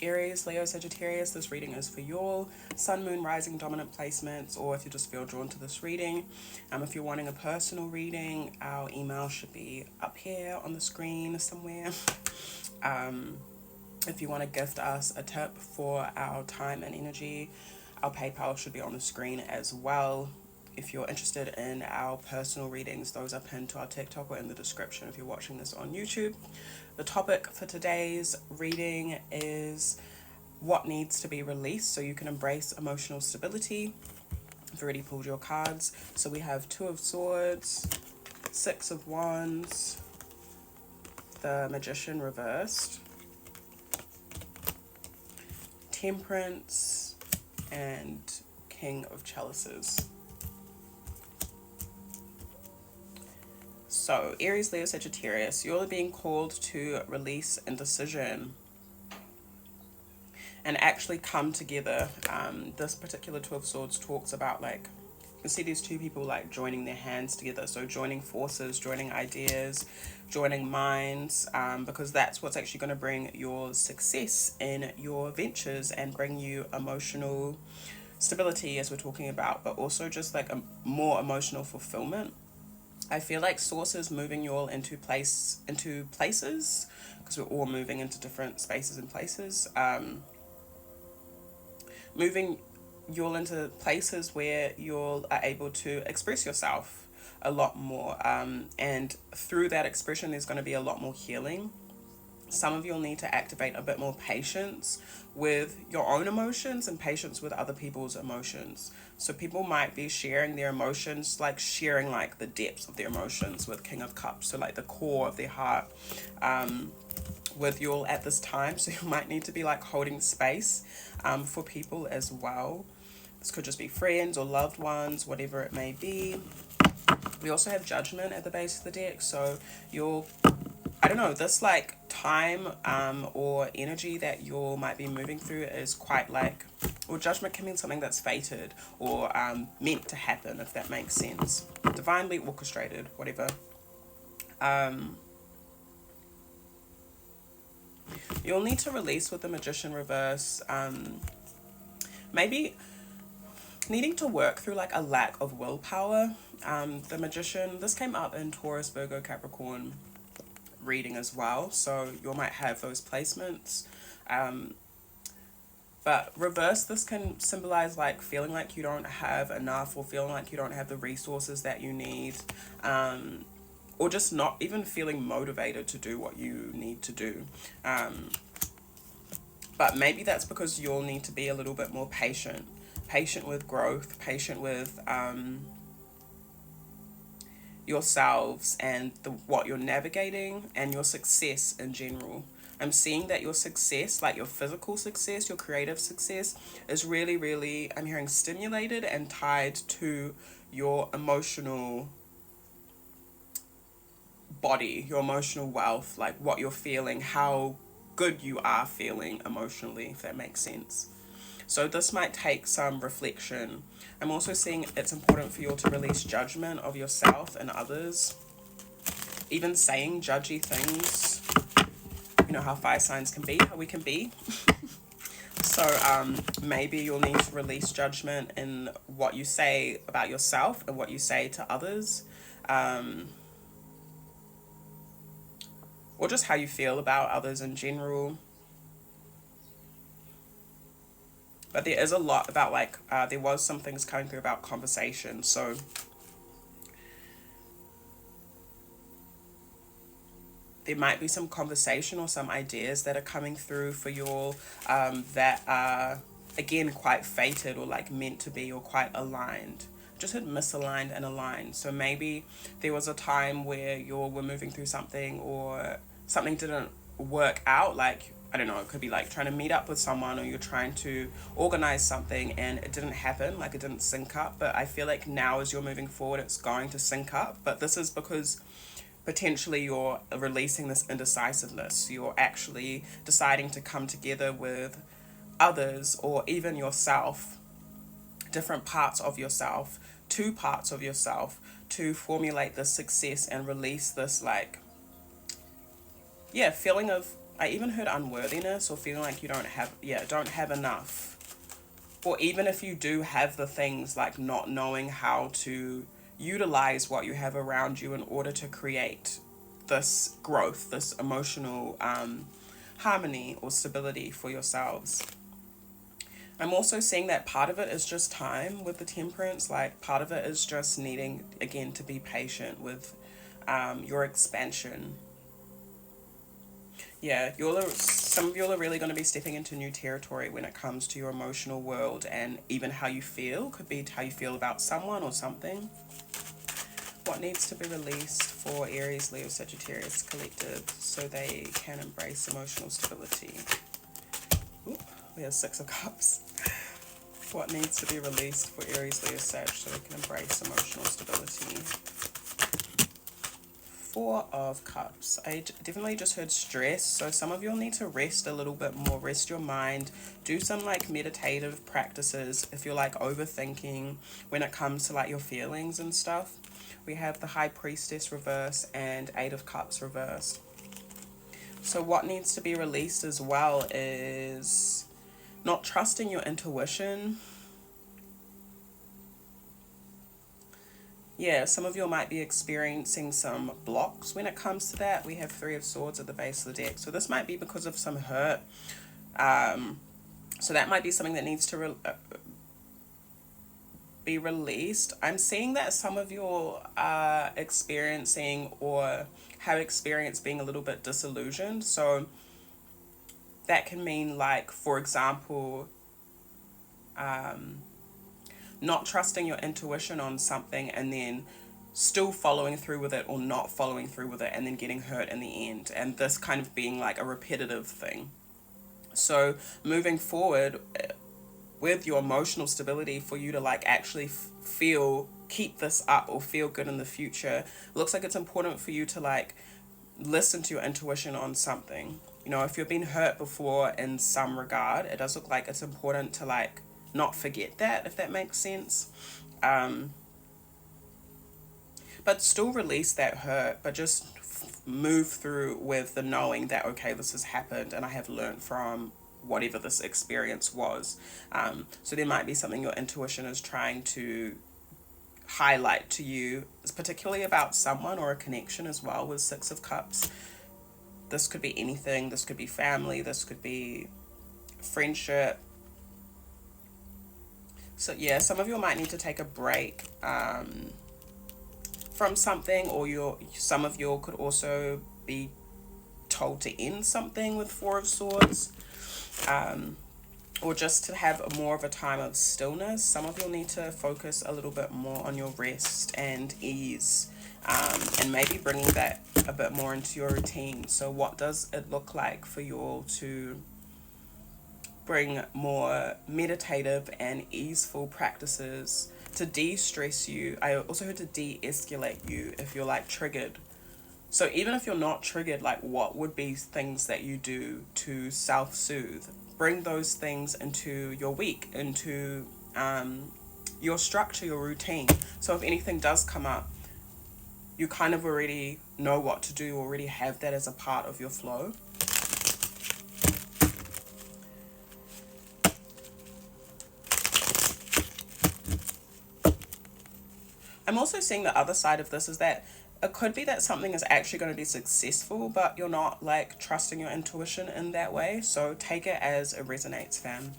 Aries, Leo, Sagittarius, this reading is for your sun, moon, rising, dominant placements, or if you just feel drawn to this reading. If you're wanting a personal reading, our email should be up here on the screen somewhere. If you want to gift us a tip for our time and energy, our PayPal should be on the screen as well. If you're interested in our personal readings, those are pinned to our TikTok or in the description if you're watching this on YouTube. The topic for today's reading is what needs to be released so you can embrace emotional stability. I've already pulled your cards. So we have Two of Swords, Six of Wands, the Magician reversed, Temperance, and King of Chalices. So, Aries, Leo, Sagittarius, you're being called to release indecision and actually come together. This particular Two of Swords talks about, like, you can see these two people like joining their hands together. So joining forces, joining ideas, joining minds, because that's what's actually going to bring your success in your ventures and bring you emotional stability, as we're talking about, but also just like a more emotional fulfillment. I feel like sources moving you all into places, because we're all moving into different spaces and places. Moving you all into places where you all are able to express yourself a lot more. And through that expression, there's going to be a lot more healing. Some of you will need to activate a bit more patience with your own emotions and patience with other people's emotions. So people might be sharing their emotions, like sharing like the depths of their emotions with King of Cups, so like the core of their heart, with you all at this time. So you might need to be like holding space for people as well. This could just be friends or loved ones, whatever it may be. We also have Judgment at the base of the deck. So you'll, I don't know, this like time or energy that you might be moving through is quite like, or Judgment can mean something that's fated or meant to happen, if that makes sense. Divinely orchestrated, whatever. You'll need to release with the Magician reverse. Maybe needing to work through like a lack of willpower. The Magician, this came up in Taurus, Virgo, Capricorn reading as well, so you might have those placements. But reverse, this can symbolize like feeling like you don't have enough, or feeling like you don't have the resources that you need, or just not even feeling motivated to do what you need to do. But maybe that's because you'll need to be a little bit more patient with growth, patient with yourselves and what you're navigating, and your success in general. I'm seeing that your success, like your physical success, your creative success, is really, really, I'm hearing, stimulated and tied to your emotional body, your emotional wealth, like what you're feeling, how good you are feeling emotionally, if that makes sense. So this might take some reflection. I'm also seeing it's important for you to release judgment of yourself and others. Even saying judgy things. You know how fire signs can be, how we can be. So maybe you'll need to release judgment in what you say about yourself and what you say to others. Or just how you feel about others in general. But there is a lot about like, there was some things coming through about conversation. So there might be some conversation or some ideas that are coming through for you all that are, again, quite fated or like meant to be, or quite aligned. Just had misaligned and aligned. So maybe there was a time where you were moving through something, or something didn't work out, like, I don't know, it could be like trying to meet up with someone, or you're trying to organize something and it didn't happen, like it didn't sync up. But I feel like now as you're moving forward, it's going to sync up. But this is because potentially you're releasing this indecisiveness. You're actually deciding to come together with others, or even yourself, different parts of yourself, two parts of yourself, to formulate this success and release this, like, yeah, feeling of I even heard unworthiness, or feeling like you don't have enough. Or even if you do have the things, like not knowing how to utilize what you have around you in order to create this growth, this emotional harmony or stability for yourselves. I'm also seeing that part of it is just time with the temperance. Like part of it is just needing, again, to be patient with your expansion. Yeah, some of you are really going to be stepping into new territory when it comes to your emotional world, and even how you feel. Could be how you feel about someone or something. What needs to be released for Aries, Leo, Sagittarius collective so they can embrace emotional stability? Oop, we have Six of Cups. What needs to be released for Aries, Leo, Sag so they can embrace emotional stability? Four of Cups. I definitely just heard stress. So some of you'll need to rest a little bit more. Rest your mind. Do some like meditative practices if you're like overthinking when it comes to like your feelings and stuff. We have the High Priestess reverse and Eight of Cups reverse. So what needs to be released as well is not trusting your intuition. Yeah, some of you might be experiencing some blocks when it comes to that. We have Three of Swords at the base of the deck. So this might be because of some hurt. So that might be something that needs to be released. I'm seeing that some of you are experiencing or have experienced being a little bit disillusioned. So that can mean, like, for example, not trusting your intuition on something and then still following through with it, or not following through with it and then getting hurt in the end, and this kind of being like a repetitive thing. So moving forward with your emotional stability, for you to like actually keep this up or feel good in the future, it looks like it's important for you to like listen to your intuition on something. You know, if you've been hurt before in some regard, it does look like it's important to like not forget that, if that makes sense. But still release that hurt, but just move through with the knowing that, okay, this has happened and I have learned from whatever this experience was. So there might be something your intuition is trying to highlight to you, particularly about someone or a connection as well, with Six of Cups. This could be anything. This could be family. This could be friendship. So yeah, some of you might need to take a break from something, or some of you could also be told to end something with Four of Swords, or just to have more of a time of stillness. Some of you'll need to focus a little bit more on your rest and ease, and maybe bringing that a bit more into your routine. So what does it look like for you all to bring more meditative and easeful practices to de-stress you? I also heard to de-escalate you if you're like triggered. So even if you're not triggered, like what would be things that you do to self-soothe? Bring those things into your week, into your structure, your routine. So if anything does come up, you kind of already know what to do, already have that as a part of your flow. I'm also seeing the other side of this is that it could be that something is actually going to be successful, but you're not like trusting your intuition in that way. So take it as it resonates, fam.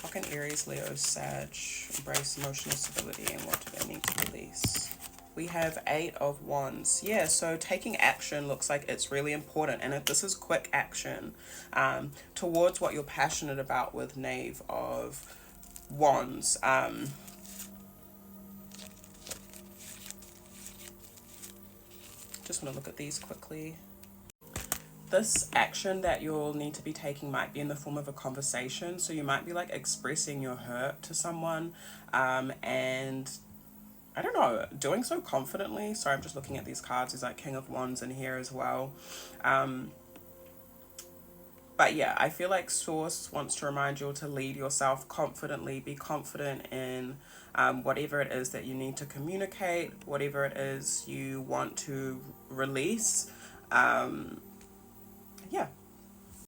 How can Aries, Leo, Sag embrace emotional stability, and what do they need to release? We have Eight of Wands. Yeah, so taking action looks like it's really important. And if this is quick action towards what you're passionate about with Knave of Wands, just want to look at these quickly. This action that you'll need to be taking might be in the form of a conversation. So you might be like expressing your hurt to someone, and I don't know, doing so confidently. Sorry, I'm just looking at these cards. There's like King of Wands in here as well. But yeah, I feel like Source wants to remind you to lead yourself confidently. Be confident in whatever it is that you need to communicate, whatever it is you want to release. yeah,